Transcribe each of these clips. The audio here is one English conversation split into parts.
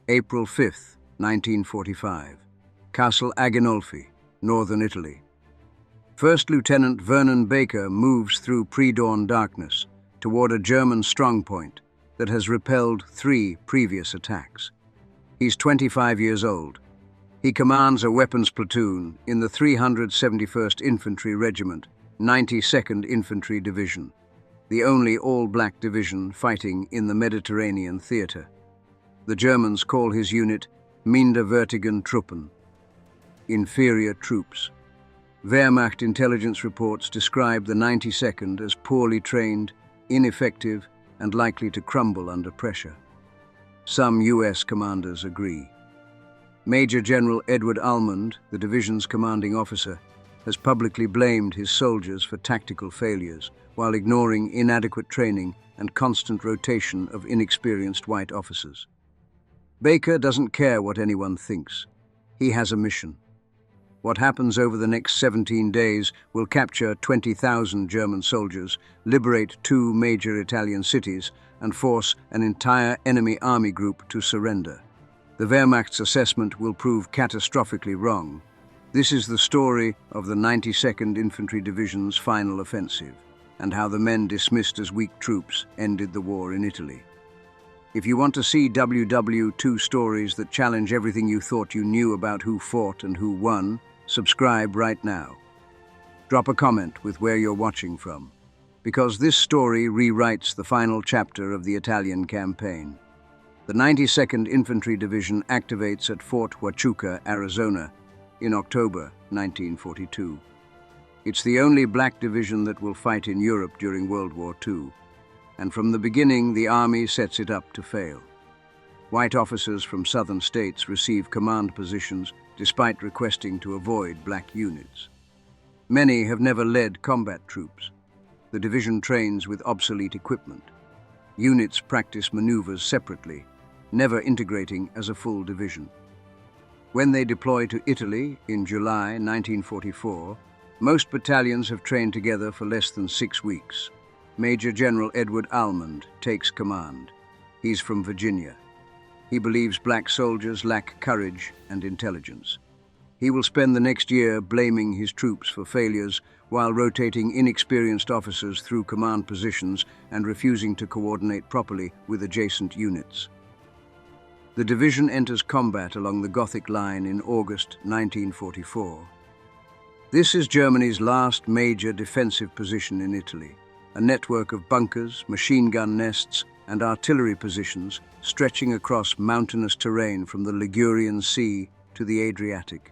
April 5, 1945. Castle Aginolfi, northern Italy. First Lieutenant Vernon Baker moves through pre-dawn darkness toward a German strongpoint that has repelled 3 previous attacks. He's 25 years old. He commands a weapons platoon in the 371st Infantry Regiment, 92nd Infantry Division, the only all-black division fighting in the Mediterranean theater. The Germans call his unit Minderwertigen Truppen, inferior troops. Wehrmacht intelligence reports describe the 92nd as poorly trained, ineffective, and likely to crumble under pressure. Some US commanders agree. Major General Edward Almond, the division's commanding officer, has publicly blamed his soldiers for tactical failures while ignoring inadequate training and constant rotation of inexperienced white officers. Baker doesn't care what anyone thinks. He has a mission. What happens over the next 17 days will capture 20,000 German soldiers, liberate 2 major Italian cities, and force an entire enemy army group to surrender. The Wehrmacht's assessment will prove catastrophically wrong. This is the story of the 92nd Infantry Division's final offensive, and how the men dismissed as weak troops ended the war in Italy. If you want to see WW2 stories that challenge everything you thought you knew about who fought and who won, subscribe right now. Drop a comment with where you're watching from, because this story rewrites the final chapter of the Italian campaign. The 92nd Infantry Division activates at Fort Huachuca, Arizona, in October 1942. It's the only black division that will fight in Europe during World War II, and from the beginning the Army sets it up to fail. White officers from southern states receive command positions despite requesting to avoid black units. Many have never led combat troops. The division trains with obsolete equipment. Units practice maneuvers separately, never integrating as a full division. When they deploy to Italy in July 1944, most battalions have trained together for less than 6 weeks. Major General Edward Almond takes command. He's from Virginia. He believes black soldiers lack courage and intelligence. He will spend the next year blaming his troops for failures while rotating inexperienced officers through command positions and refusing to coordinate properly with adjacent units. The division enters combat along the Gothic Line in August 1944. This is Germany's last major defensive position in Italy, a network of bunkers, machine gun nests, and artillery positions stretching across mountainous terrain from the Ligurian Sea to the Adriatic.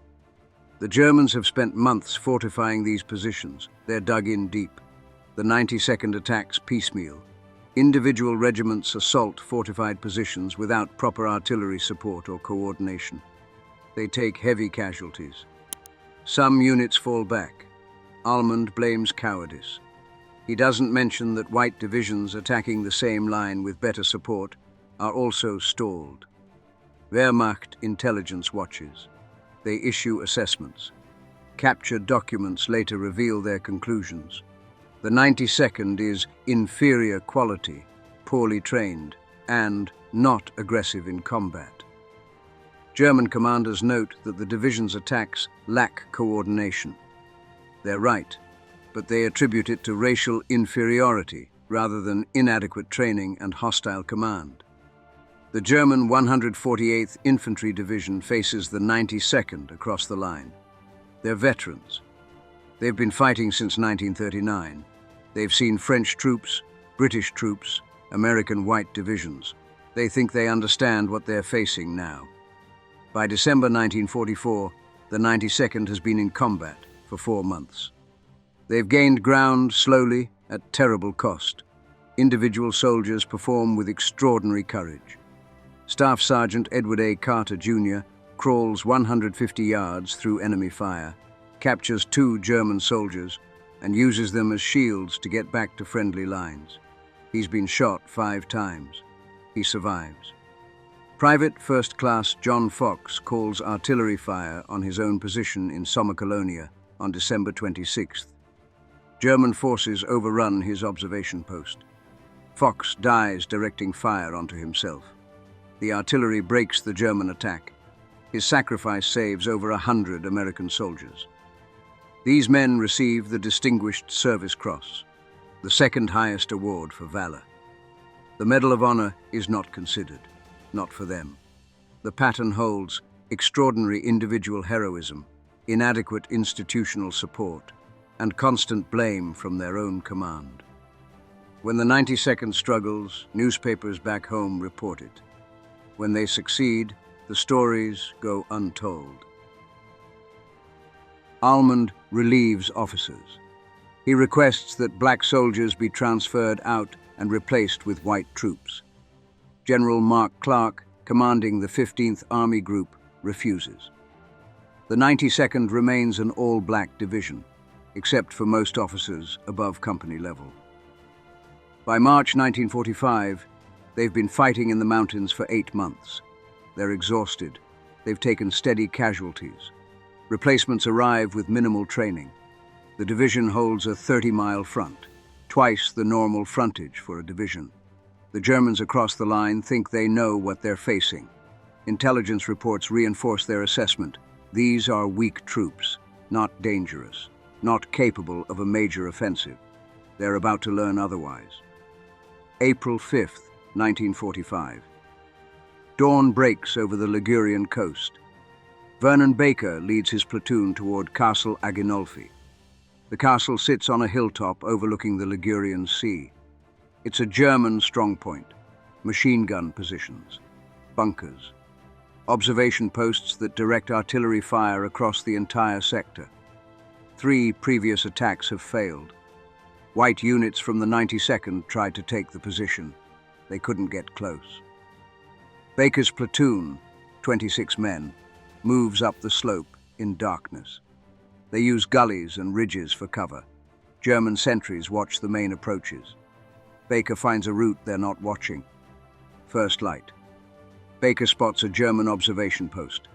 The Germans have spent months fortifying these positions. They're dug in deep. The 92nd attacks piecemeal. Individual regiments assault fortified positions without proper artillery support or coordination. They take heavy casualties. Some units fall back. Almond blames cowardice. He doesn't mention that white divisions attacking the same line with better support are also stalled. Wehrmacht intelligence watches. They issue assessments. Captured documents later reveal their conclusions. The 92nd is inferior quality, poorly trained, and not aggressive in combat. German commanders note that the division's attacks lack coordination. They're right, but they attribute it to racial inferiority rather than inadequate training and hostile command. The German 148th Infantry Division faces the 92nd across the line. They're veterans. They've been fighting since 1939. They've seen French troops, British troops, American white divisions. They think they understand what they're facing now. By December 1944, the 92nd has been in combat for 4 months. They've gained ground slowly at terrible cost. Individual soldiers perform with extraordinary courage. Staff Sergeant Edward A. Carter, Jr. crawls 150 yards through enemy fire, captures 2 German soldiers, and uses them as shields to get back to friendly lines. He's been shot 5 times. He survives. Private First Class John Fox calls artillery fire on his own position in Sommacolonia on December 26th. German forces overrun his observation post. Fox dies directing fire onto himself. The artillery breaks the German attack. His sacrifice saves over 100 American soldiers. These men receive the Distinguished Service Cross, the second highest award for valor. The Medal of Honor is not considered, not for them. The pattern holds extraordinary individual heroism, inadequate institutional support, and constant blame from their own command. When the 92nd struggles, newspapers back home report it. When they succeed, the stories go untold. Almond relieves officers. He requests that black soldiers be transferred out and replaced with white troops. General Mark Clark, commanding the 15th Army Group, refuses. The 92nd remains an all-black division, except for most officers above company level. By March 1945, they've been fighting in the mountains for 8 months. They're exhausted. They've taken steady casualties. Replacements arrive with minimal training. The division holds a 30-mile front, twice the normal frontage for a division. The Germans across the line think they know what they're facing. Intelligence reports reinforce their assessment. These are weak troops, not dangerous, not capable of a major offensive. They're about to learn otherwise. April 5th, 1945. Dawn breaks over the Ligurian coast. Vernon Baker leads his platoon toward Castle Aginolfi. The castle sits on a hilltop overlooking the Ligurian Sea. It's a German strongpoint, machine gun positions, bunkers, observation posts that direct artillery fire across the entire sector. 3 previous attacks have failed. White units from the 92nd tried to take the position. They couldn't get close. Baker's platoon, 26 men, moves up the slope in darkness. They use gullies and ridges for cover. German sentries watch the main approaches. Baker finds a route they're not watching. First light. Baker spots a German observation post.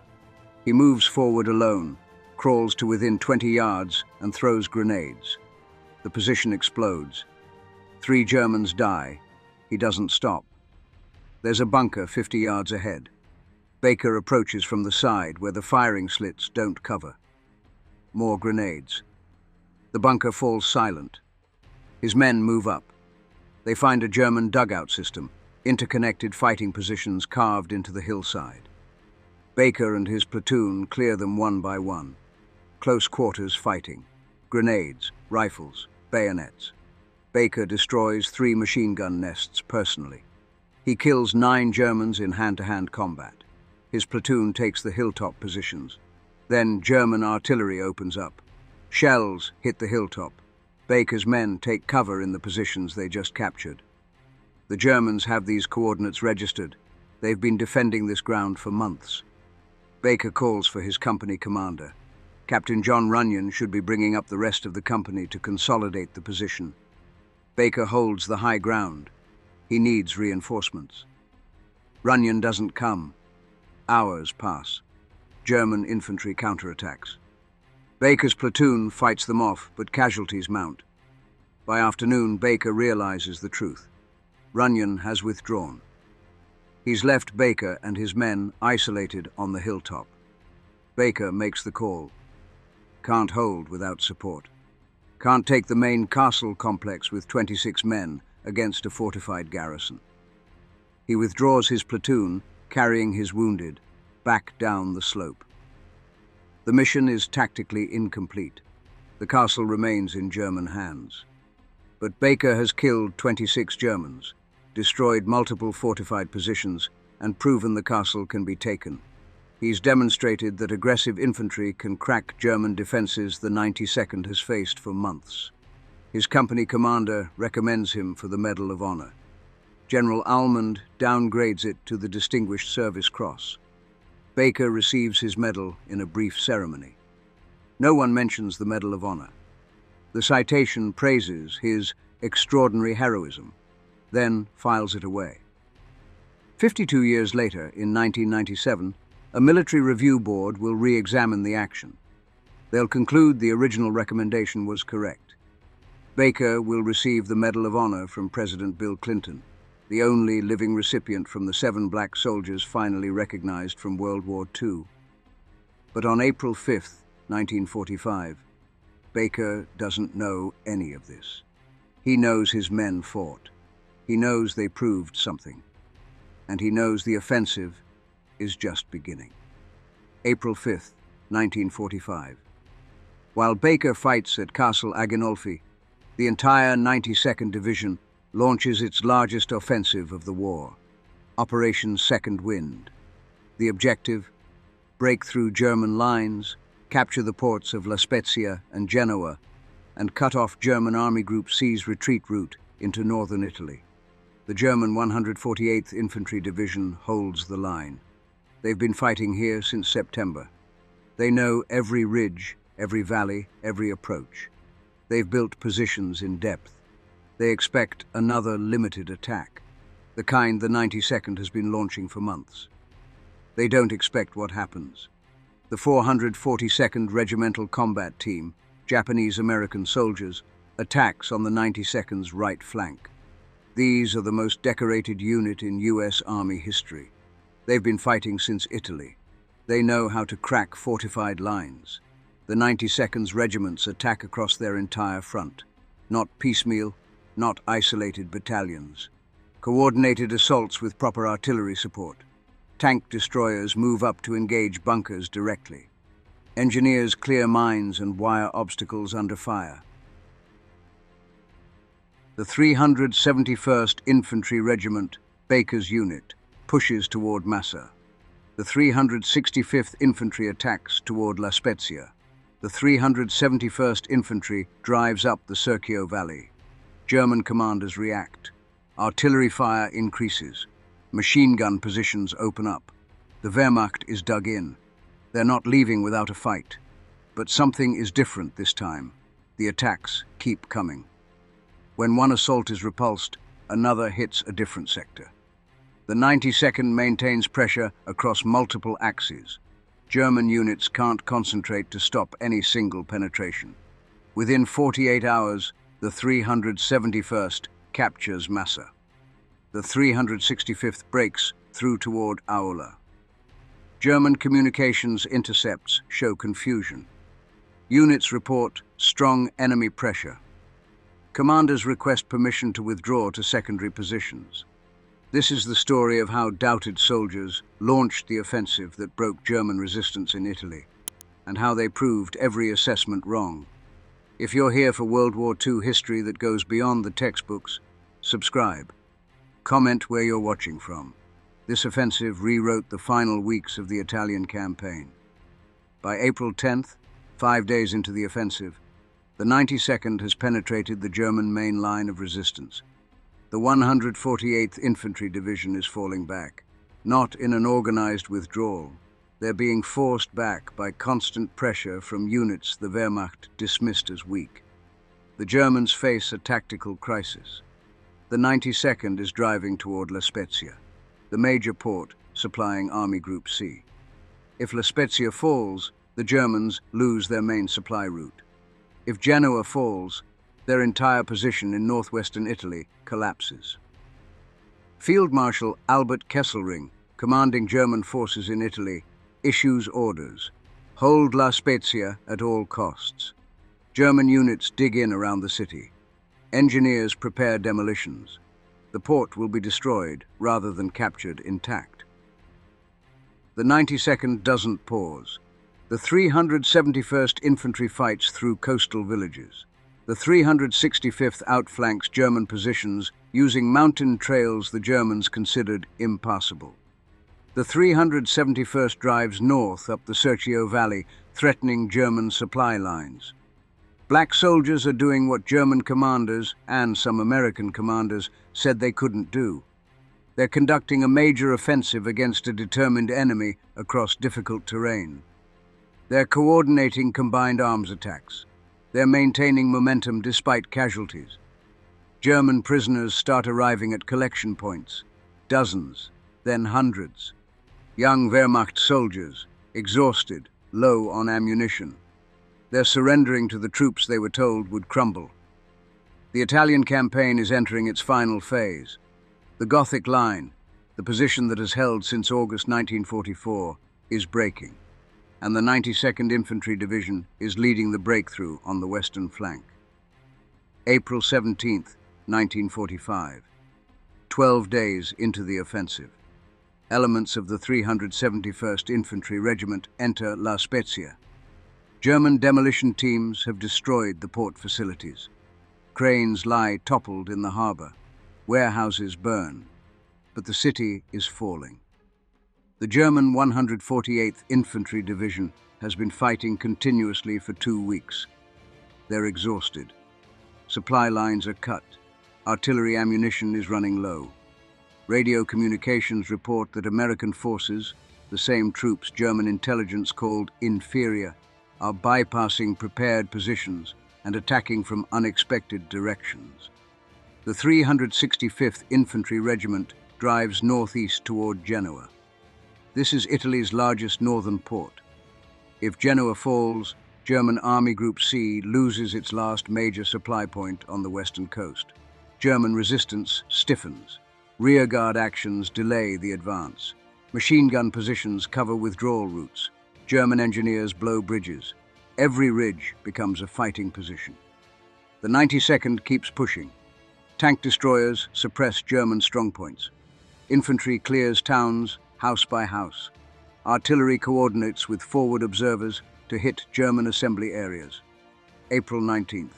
He moves forward alone, crawls to within 20 yards, and throws grenades. The position explodes. 3 Germans die. He doesn't stop. There's a bunker 50 yards ahead. Baker approaches from the side where the firing slits don't cover. More grenades. The bunker falls silent. His men move up. They find a German dugout system, interconnected fighting positions carved into the hillside. Baker and his platoon clear them one by one. Close quarters fighting. Grenades, rifles, bayonets. Baker destroys 3 machine gun nests personally. He kills 9 Germans in hand-to-hand combat. His platoon takes the hilltop positions. Then German artillery opens up. Shells hit the hilltop. Baker's men take cover in the positions they just captured. The Germans have these coordinates registered. They've been defending this ground for months. Baker calls for his company commander. Captain John Runyon should be bringing up the rest of the company to consolidate the position. Baker holds the high ground. He needs reinforcements. Runyon doesn't come. Hours pass. German infantry counterattacks. Baker's platoon fights them off, but casualties mount. By afternoon, Baker realizes the truth. Runyon has withdrawn. He's left Baker and his men isolated on the hilltop. Baker makes the call. Can't hold without support. Can't take the main castle complex with 26 men against a fortified garrison. He withdraws his platoon, carrying his wounded, back down the slope. The mission is tactically incomplete. The castle remains in German hands. But Baker has killed 26 Germans, destroyed multiple fortified positions, and proven the castle can be taken. He's demonstrated that aggressive infantry can crack German defenses the 92nd has faced for months. His company commander recommends him for the Medal of Honor. General Almond downgrades it to the Distinguished Service Cross. Baker receives his medal in a brief ceremony. No one mentions the Medal of Honor. The citation praises his extraordinary heroism, then files it away. 52 years later, in 1997, a military review board will re-examine the action. They'll conclude the original recommendation was correct. Baker will receive the Medal of Honor from President Bill Clinton. the only living recipient from the 7 black soldiers finally recognized from World War II. But on April 5th, 1945, Baker doesn't know any of this. He knows his men fought. He knows they proved something. And he knows the offensive is just beginning. April 5th, 1945. While Baker fights at Castle Aginolfi, the entire 92nd Division launches its largest offensive of the war, Operation Second Wind. The objective: break through German lines, capture the ports of La Spezia and Genoa, and cut off German Army Group C's retreat route into northern Italy. The German 148th Infantry Division holds the line. They've been fighting here since September. They know every ridge, every valley, every approach. They've built positions in depth. They expect another limited attack, the kind the 92nd has been launching for months. They don't expect what happens. The 442nd Regimental Combat Team, Japanese-American soldiers, attacks on the 92nd's right flank. These are the most decorated unit in U.S. Army history. They've been fighting since Italy. They know how to crack fortified lines. The 92nd's regiments attack across their entire front, not piecemeal, not isolated battalions. Coordinated assaults with proper artillery support. Tank destroyers move up to engage bunkers directly. Engineers clear mines and wire obstacles under fire. The 371st Infantry Regiment, Baker's unit, pushes toward Masse. The 365th Infantry attacks toward La Spezia. The 371st Infantry drives up the Serchio Valley. German commanders react. Artillery fire increases. Machine gun positions open up. The Wehrmacht is dug in. They're not leaving without a fight. But something is different this time. The attacks keep coming. When one assault is repulsed, another hits a different sector. The 92nd maintains pressure across multiple axes. German units can't concentrate to stop any single penetration. Within 48 hours, the 371st captures Masse. The 365th breaks through toward Aula. German communications intercepts show confusion. Units report strong enemy pressure. Commanders request permission to withdraw to secondary positions. This is the story of how doubted soldiers launched the offensive that broke German resistance in Italy, and how they proved every assessment wrong. If you're here for World War II history that goes beyond the textbooks, subscribe. Comment where you're watching from. This offensive rewrote the final weeks of the Italian campaign. By April 10th, 5 days into the offensive, the 92nd has penetrated the German main line of resistance. The 148th Infantry Division is falling back, not in an organized withdrawal. They're being forced back by constant pressure from units the Wehrmacht dismissed as weak. The Germans face a tactical crisis. The 92nd is driving toward La Spezia, the major port supplying Army Group C. If La Spezia falls, the Germans lose their main supply route. If Genoa falls, their entire position in northwestern Italy collapses. Field Marshal Albert Kesselring, commanding German forces in Italy, issues orders: hold La Spezia at all costs. German units dig in around the city. Engineers prepare demolitions. The port will be destroyed rather than captured intact. The 92nd doesn't pause. The 371st Infantry fights through coastal villages. The 365th outflanks German positions using mountain trails the Germans considered impassable. The 371st drives north up the Serchio Valley, threatening German supply lines. Black soldiers are doing what German commanders, and some American commanders, said they couldn't do. They're conducting a major offensive against a determined enemy across difficult terrain. They're coordinating combined arms attacks. They're maintaining momentum despite casualties. German prisoners start arriving at collection points. Dozens, then hundreds. Young Wehrmacht soldiers, exhausted, low on ammunition. They're surrendering to the troops they were told would crumble. The Italian campaign is entering its final phase. The Gothic Line, the position that has held since August 1944, is breaking, and the 92nd Infantry Division is leading the breakthrough on the western flank. April 17, 1945. 12 days into the offensive. Elements of the 371st Infantry Regiment enter La Spezia. German demolition teams have destroyed the port facilities. Cranes lie toppled in the harbor. Warehouses burn. But the city is falling. The German 148th Infantry Division has been fighting continuously for 2 weeks. They're exhausted. Supply lines are cut. Artillery ammunition is running low. Radio communications report that American forces, the same troops German intelligence called inferior, are bypassing prepared positions and attacking from unexpected directions. The 365th Infantry Regiment drives northeast toward Genoa. This is Italy's largest northern port. If Genoa falls, German Army Group C loses its last major supply point on the western coast. German resistance stiffens. Rearguard actions delay the advance. Machine gun positions cover withdrawal routes. German engineers blow bridges. Every ridge becomes a fighting position. The 92nd keeps pushing. Tank destroyers suppress German strongpoints. Infantry clears towns house by house. Artillery coordinates with forward observers to hit German assembly areas. April 19th.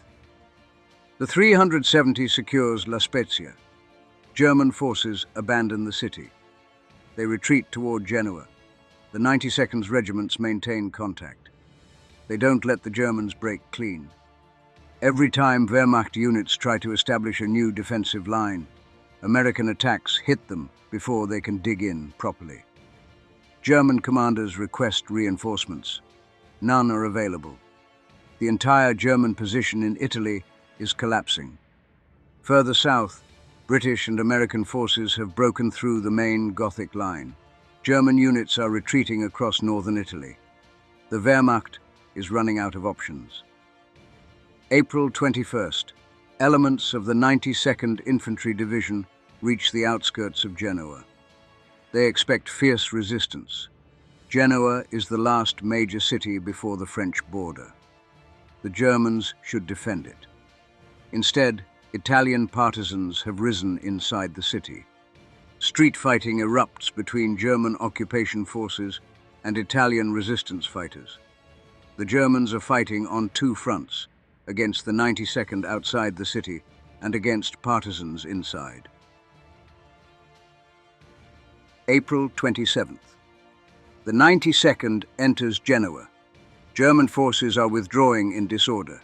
The 370 secures La Spezia. German forces abandon the city. They retreat toward Genoa. The 92nd's regiments maintain contact. They don't let the Germans break clean. Every time Wehrmacht units try to establish a new defensive line, American attacks hit them before they can dig in properly. German commanders request reinforcements. None are available. The entire German position in Italy is collapsing. Further south, British and American forces have broken through the main Gothic line. German units are retreating across northern Italy. The Wehrmacht is running out of options. April 21st. Elements of the 92nd Infantry Division reach the outskirts of Genoa. They expect fierce resistance. Genoa is the last major city before the French border. The Germans should defend it. Instead, Italian partisans have risen inside the city. Street fighting erupts between German occupation forces and Italian resistance fighters. The Germans are fighting on 2 fronts, against the 92nd outside the city and against partisans inside. April 27th. The 92nd enters Genoa. German forces are withdrawing in disorder.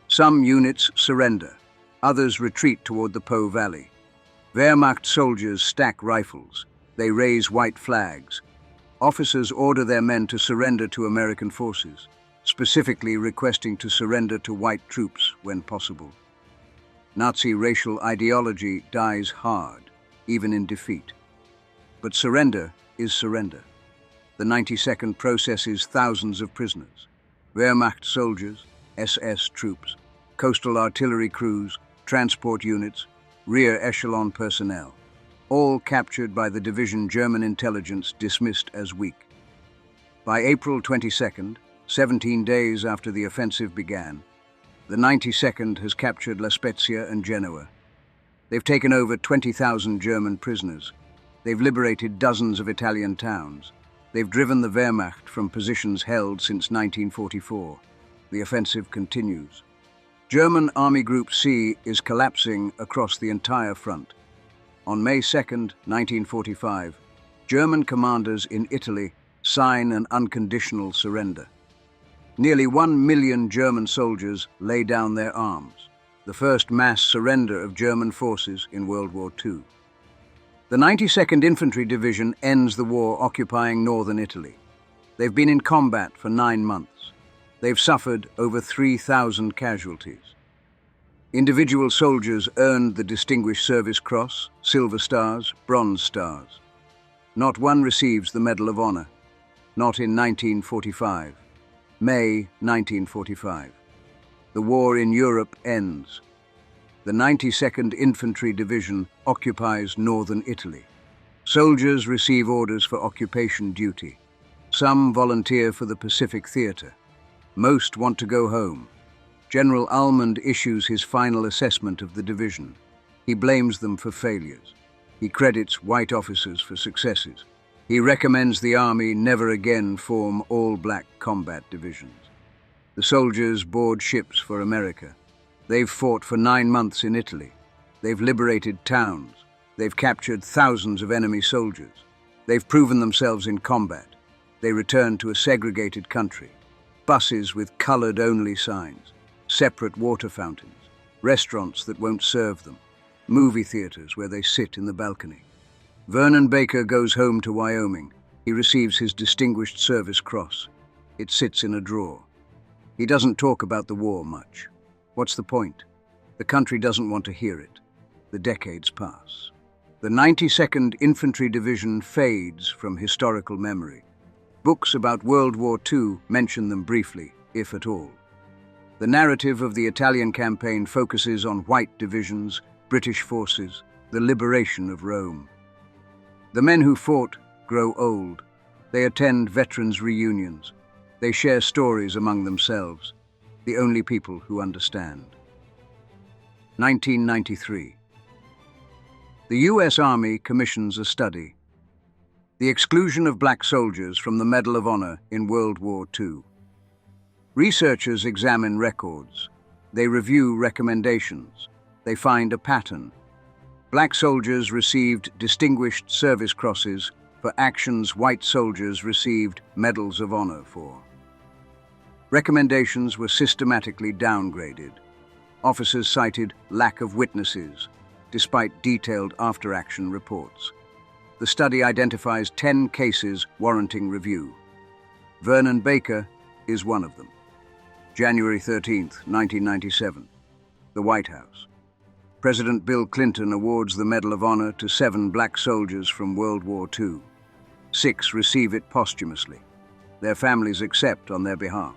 Some units surrender. Others retreat toward the Po Valley. Wehrmacht soldiers stack rifles. They raise white flags. Officers order their men to surrender to American forces, specifically requesting to surrender to white troops when possible. Nazi racial ideology dies hard, even in defeat. But surrender is surrender. The 92nd processes thousands of prisoners. Wehrmacht soldiers, SS troops, coastal artillery crews, transport units, rear echelon personnel, all captured by the division German intelligence dismissed as weak. By April 22nd, 17 days after the offensive began, the 92nd has captured La Spezia and Genoa. They've taken over 20,000 German prisoners. They've liberated dozens of Italian towns. They've driven the Wehrmacht from positions held since 1944. The offensive continues. German Army Group C is collapsing across the entire front. On May 2nd, 1945, German commanders in Italy sign an unconditional surrender. Nearly 1 million German soldiers lay down their arms, the first mass surrender of German forces in World War II. The 92nd Infantry Division ends the war occupying northern Italy. They've been in combat for 9 months. They've suffered over 3,000 casualties. Individual soldiers earned the Distinguished Service Cross, Silver Stars, Bronze Stars. Not one receives the Medal of Honor. Not in 1945. May 1945. The war in Europe ends. The 92nd Infantry Division occupies northern Italy. Soldiers receive orders for occupation duty. Some volunteer for the Pacific Theater. Most want to go home. General Almond issues his final assessment of the division. He blames them for failures. He credits white officers for successes. He recommends the army never again form all-black combat divisions. The soldiers board ships for America. They've fought for 9 months in Italy. They've liberated towns. They've captured thousands of enemy soldiers. They've proven themselves in combat. They return to a segregated country. Buses with colored-only signs, separate water fountains, restaurants that won't serve them, movie theaters where they sit in the balcony. Vernon Baker goes home to Wyoming. He receives his Distinguished Service Cross. It sits in a drawer. He doesn't talk about the war much. What's the point? The country doesn't want to hear it. The decades pass. The 92nd Infantry Division fades from historical memory. Books about World War II mention them briefly, if at all. The narrative of the Italian campaign focuses on white divisions, British forces, the liberation of Rome. The men who fought grow old. They attend veterans' reunions. They share stories among themselves, the only people who understand. 1993. The U.S. Army commissions a study. The exclusion of black soldiers from the Medal of Honor in World War II. Researchers examine records. They review recommendations. They find a pattern. Black soldiers received Distinguished Service Crosses for actions white soldiers received Medals of Honor for. Recommendations were systematically downgraded. Officers cited lack of witnesses, despite detailed after-action reports. The study identifies 10 cases warranting review. Vernon Baker is one of them. January 13, 1997. The White House. President Bill Clinton awards the Medal of Honor to 7 black soldiers from World War II. 6 receive it posthumously. Their families accept on their behalf.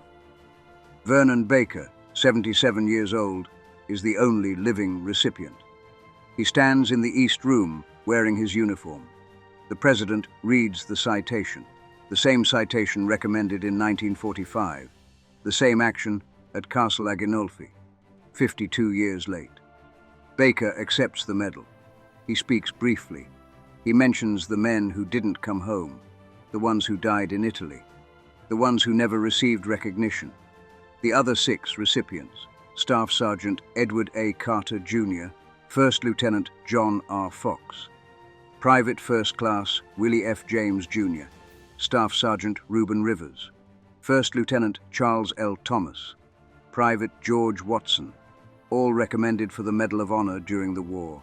Vernon Baker, 77 years old, is the only living recipient. He stands in the East Room wearing his uniform. The President reads the citation, the same citation recommended in 1945, the same action at Castle Aginolfi, 52 years late. Baker accepts the medal. He speaks briefly. He mentions the men who didn't come home, the ones who died in Italy, the ones who never received recognition. The other 6 recipients, Staff Sergeant Edward A. Carter, Jr., First Lieutenant John R. Fox, Private First Class Willie F. James, Jr., Staff Sergeant Reuben Rivers, First Lieutenant Charles L. Thomas, Private George Watson, all recommended for the Medal of Honor during the war.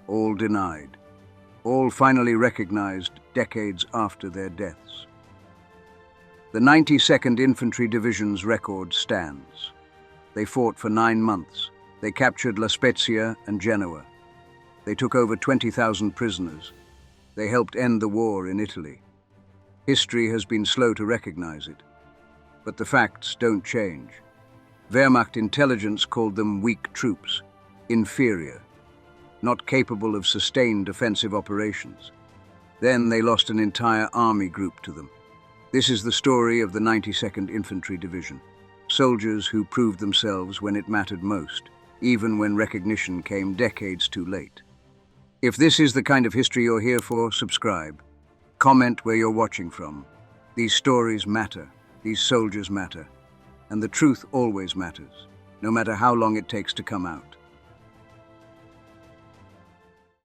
All denied. All finally recognized decades after their deaths. The 92nd Infantry Division's record stands. They fought for 9 months. They captured La Spezia and Genoa. They took over 20,000 prisoners. They helped end the war in Italy. History has been slow to recognize it. But the facts don't change. Wehrmacht intelligence called them weak troops, inferior, not capable of sustained offensive operations. Then they lost an entire army group to them. This is the story of the 92nd Infantry Division. Soldiers who proved themselves when it mattered most, even when recognition came decades too late. If this is the kind of history you're here for, subscribe. Comment where you're watching from. These stories matter. These soldiers matter. And the truth always matters, no matter how long it takes to come out.